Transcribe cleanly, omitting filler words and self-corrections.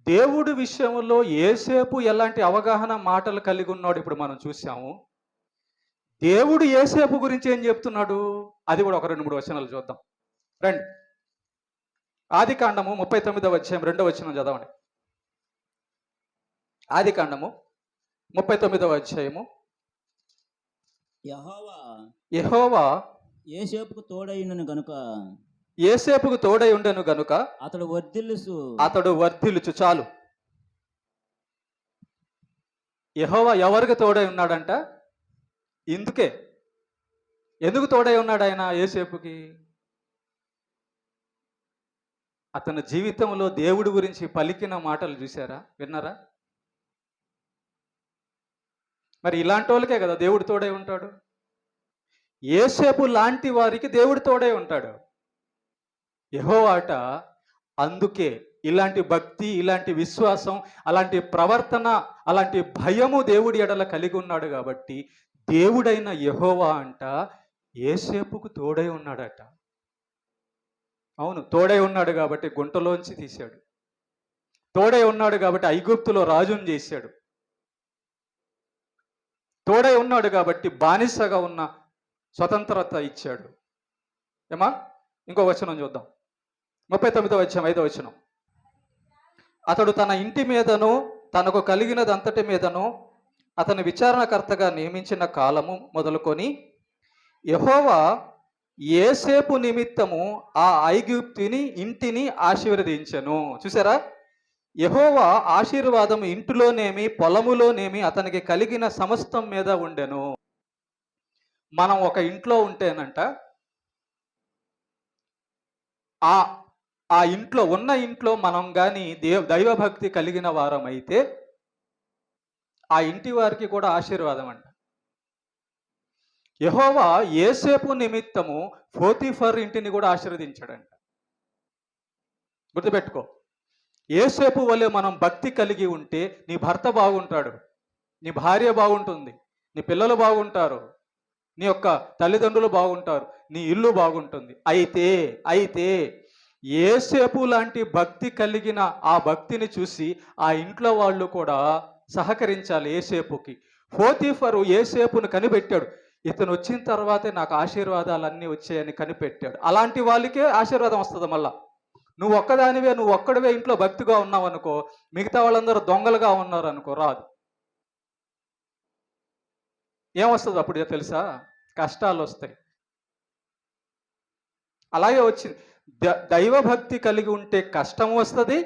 దేవుడి విషయంలో యేసేపు ఎలాంటి అవగాహన మాటలు కలిగి ఉన్నాడో ఇప్పుడు మనం చూసాము. దేవుడు యేసేపు గురించి ఏం చెప్తున్నాడు? అది కూడా ఒక 2, 3 వచనాలు చూద్దాం. రండి. ఆదికాండము 39వ అధ్యాయం 2వ వచనం చదవండి. ఆదికాండము 39వ అధ్యాయము. యెహోవా యోసేపుకు తోడైయుండెను గనుక యేసేపుకు తోడై ఉండెను గనుక అతడు వర్ధిల్లుచు. చాలు. యెహోవా ఎవరికి తోడై ఉన్నాడంట? ఇందుకే. ఎందుకు తోడై ఉన్నాడు ఆయన యేసేపుకి? అతని జీవితంలో దేవుడి గురించి పలికిన మాటలు చూసారా? విన్నారా? మరి ఇలాంటి వాళ్ళకే కదా దేవుడు తోడై ఉంటాడు. యేసేపు లాంటి వారికి దేవుడు తోడై ఉంటాడు. యెహోవాట అందుకే ఇలాంటి భక్తి, ఇలాంటి విశ్వాసం, అలాంటి ప్రవర్తన, అలాంటి భయము దేవుడి ఎడల కలిగి ఉన్నాడు కాబట్టి దేవుడైన యెహోవా అంట యేసేపుకు తోడై ఉన్నాడట. అవును, తోడై ఉన్నాడు కాబట్టి గుంటలోంచి తీశాడు. తోడై ఉన్నాడు కాబట్టి ఐగుప్తులో రాజును చేశాడు. తోడై ఉన్నాడు కాబట్టి బానిసగా ఉన్న స్వతంత్రత ఇచ్చాడు. ఏమా? ఇంకో వచనం చూద్దాం. 39వ అధ్యాయం 5వ వచనం. అతడు తన ఇంటి మీదను తనకు కలిగినదంతటి మీదను అతని విచారణకర్తగా నియమించిన కాలము మొదలుకొని యెహోవా యేసేపు నిమిత్తము ఆ ఐగుప్తుని ఇంటిని ఆశీర్వదించెను. చూసారా? యెహోవా ఆశీర్వాదం ఇంటిలోనేమి పొలములోనేమి అతనికి కలిగిన సమస్తం మీద ఉండెను. మనం ఒక ఇంట్లో ఉంటేనంట ఆ ఇంట్లో ఉన్న ఇంట్లో మనం కానీ దైవభక్తి కలిగిన వారమైతే ఆ ఇంటి వారికి కూడా ఆశీర్వాదం అంట. యెహోవా యేసేపు నిమిత్తము పోతీఫర్ ఇంటిని కూడా ఆశీర్వదించాడంట. గుర్తుపెట్టుకో. యేసేపు వలె మనం భక్తి కలిగి ఉంటే నీ భర్త బాగుంటాడు, నీ భార్య బాగుంటుంది, నీ పిల్లలు బాగుంటారు, నీ యొక్క తల్లిదండ్రులు బాగుంటారు, నీ ఇల్లు బాగుంటుంది. అయితే యేసేపు లాంటి భక్తి కలిగిన ఆ భక్తిని చూసి ఆ ఇంట్లో వాళ్ళు కూడా సహకరించాలి యేసేపుకి. పోతీఫరు యేసేపును కనిపెట్టాడు. ఇతను వచ్చిన తర్వాతే నాకు ఆశీర్వాదాలన్నీ వచ్చాయని కనిపెట్టాడు. అలాంటి వాళ్ళకే ఆశీర్వాదం వస్తుంది. మళ్ళా నువ్వు ఒక్కడివే ఇంట్లో భక్తిగా ఉన్నావు అనుకో, మిగతా వాళ్ళందరూ దొంగలుగా ఉన్నారు అనుకో, రాదు. ఏమొస్తుంది అప్పుడు తెలుసా? కష్టాలు వస్తాయి. అలాగే వచ్చింది. దైవభక్తి కలిగి ఉంటే కష్టం వస్తుంది,